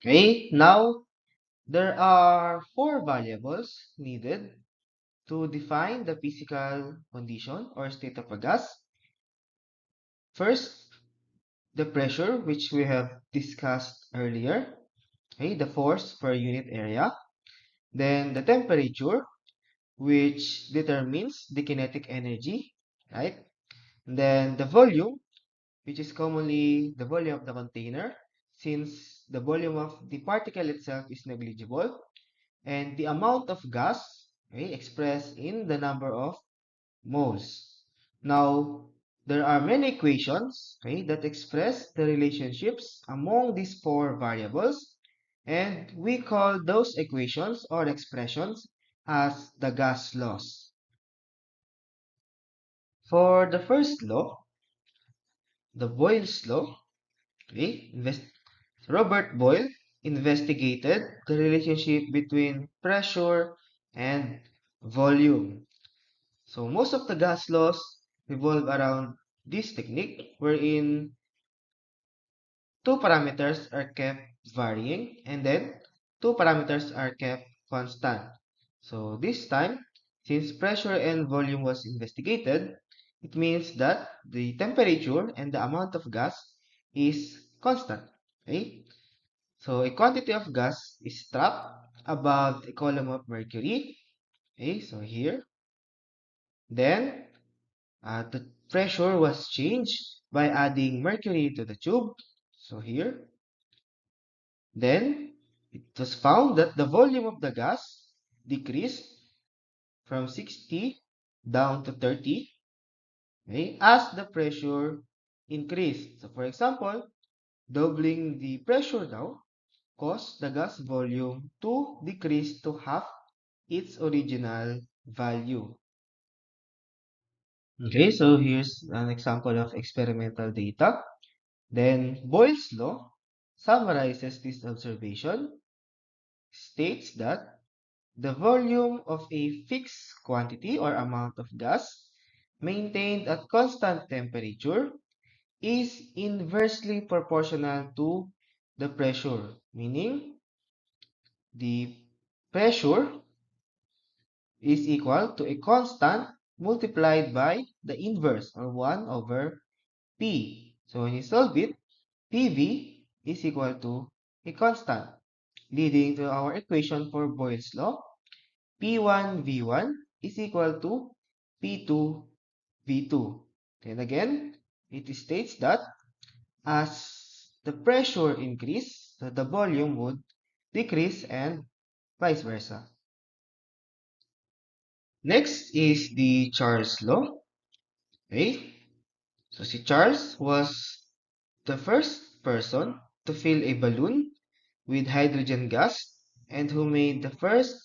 Okay, now there are four variables needed to define the physical condition or state of a gas. First, the pressure, which we have discussed earlier, okay, the force per unit area. Then the temperature, which determines the kinetic energy, right? Then the volume, which is commonly the volume of the container, since the volume of the particle itself is negligible, and the amount of gas, okay, expressed in the number of moles. Now, there are many equations, okay, that express the relationships among these four variables, and we call those equations or expressions as the gas laws. For the first law, the Boyle's law, okay, Robert Boyle investigated the relationship between pressure and volume. So most of the gas laws revolve around this technique wherein two parameters are kept varying and then two parameters are kept constant. So this time, since pressure and volume was investigated, it means that the temperature and the amount of gas is constant. Okay? So a quantity of gas is trapped above a column of mercury. Okay, so here. Then the pressure was changed by adding mercury to the tube. So here. Then it was found that the volume of the gas decreased from 60 down to 30, okay, as the pressure increased. So for example, doubling the pressure now caused the gas volume to decrease to half its original value. Okay, so here's an example of experimental data. Then Boyle's law summarizes this observation, states that the volume of a fixed quantity or amount of gas maintained at constant temperature is inversely proportional to the pressure, meaning the pressure is equal to a constant multiplied by the inverse or 1 over P. So when you solve it, PV is equal to a constant, leading to our equation for Boyle's law. P1 V1 is equal to P2 V2. Then again, it states that as the pressure increase, the volume would decrease and vice versa. Next is the Charles law. Okay? So si Charles was the first person to fill a balloon with hydrogen gas and who made the first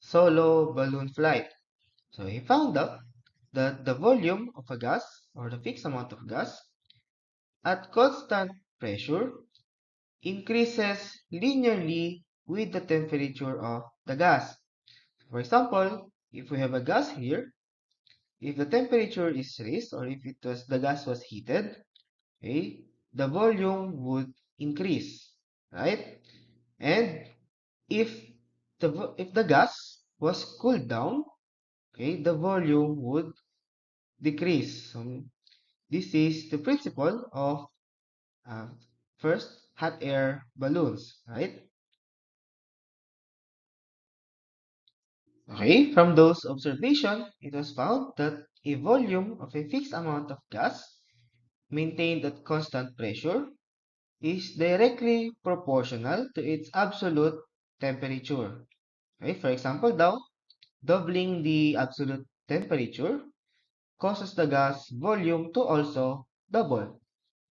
solo balloon flight. So he found out that the volume of a gas or the fixed amount of gas at constant pressure increases linearly with the temperature of the gas. For example, if we have a gas here, if the temperature is raised or if the gas was heated, okay, the volume would increase, right? And if if the gas was cooled down, okay, the volume would decrease. So this is the principle of uh, first hot air balloons, right? Okay, from those observations, it was found that a volume of a fixed amount of gas maintained at constant pressure is directly proportional to its absolute temperature. Okay, for example, now, doubling the absolute temperature causes the gas volume to also double.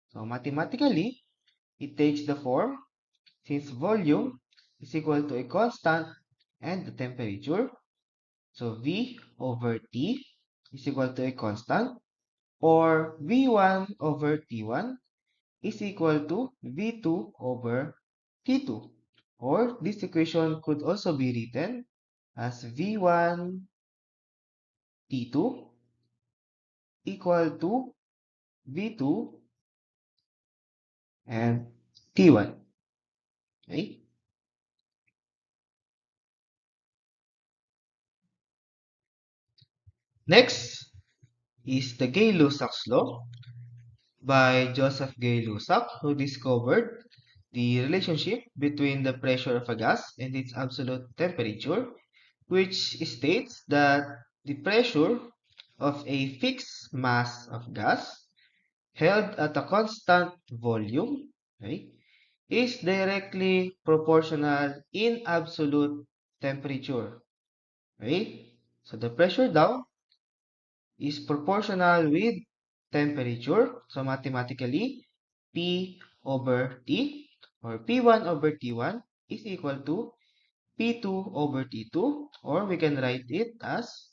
So mathematically, it takes the form since volume is equal to a constant and the temperature. So V over T is equal to a constant, or V1 over T1 is equal to V2 over T2. Or this equation could also be written as V1 T2 equal to V2 and T1. Okay? Next is the Gay-Lussac's law by Joseph Gay-Lussac, who discovered the relationship between the pressure of a gas and its absolute temperature, which states that the pressure of a fixed mass of gas held at a constant volume, okay, is directly proportional in absolute temperature. Okay? So the pressure down is proportional with temperature. So mathematically, P over T or P1 over T1 is equal to P2 over T2, or we can write it as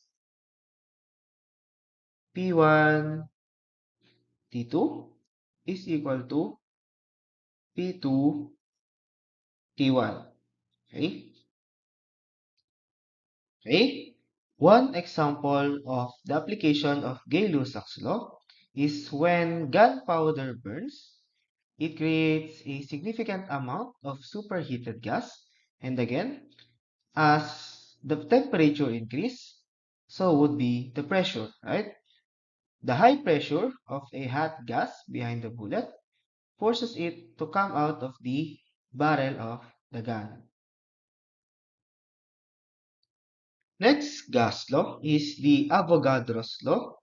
P1 T2 is equal to P2 T1. Okay? Okay? One example of the application of Gay-Lussac's law is when gunpowder burns, it creates a significant amount of superheated gas. And again, as the temperature increase, so would be the pressure, right? The high pressure of a hot gas behind the bullet forces it to come out of the barrel of the gun. Next gas law is the Avogadro's law,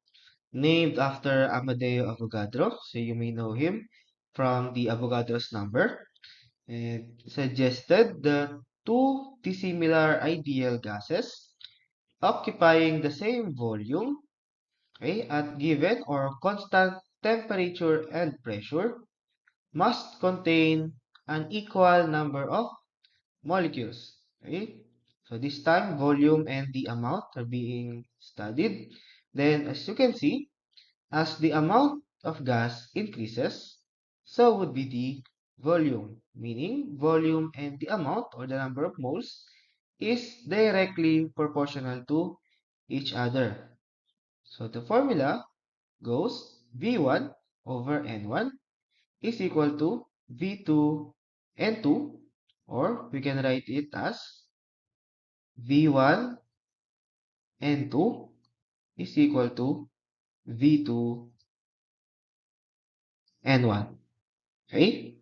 named after Amadeo Avogadro. So you may know him from the Avogadro's number. It suggested that two dissimilar ideal gases occupying the same volume, okay, at given or constant temperature and pressure must contain an equal number of molecules. Okay? So this time, volume and the amount are being studied. Then, as you can see, as the amount of gas increases, so would be the volume, meaning volume and the amount or the number of moles is directly proportional to each other. So the formula goes V1 over N1 is equal to V2 N2, or we can write it as V1 N2 is equal to V2 N1. Okay?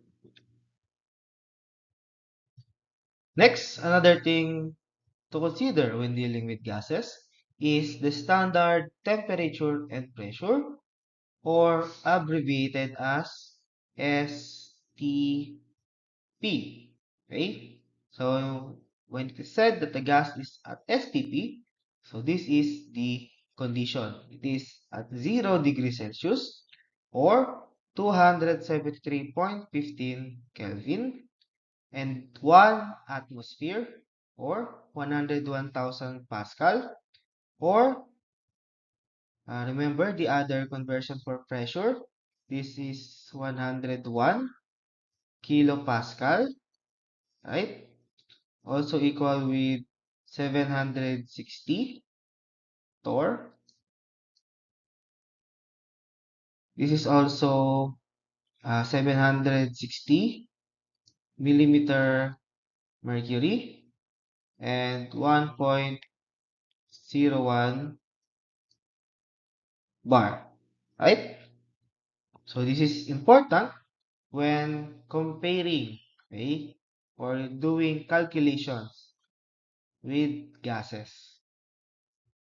Next, another thing to consider when dealing with gases is the standard temperature and pressure, or abbreviated as STP. Okay? So when it is said that the gas is at STP, so this is the condition. It is at 0 degrees Celsius or 273.15 Kelvin and 1 atmosphere or 101,000 Pascal, or remember the other conversion for pressure. This is 101 kilopascal, right? Also equal with 760 torr. This is also 760 millimeter mercury and 1.01 bar, right? So this is important when comparing, okay, or doing calculations with gases.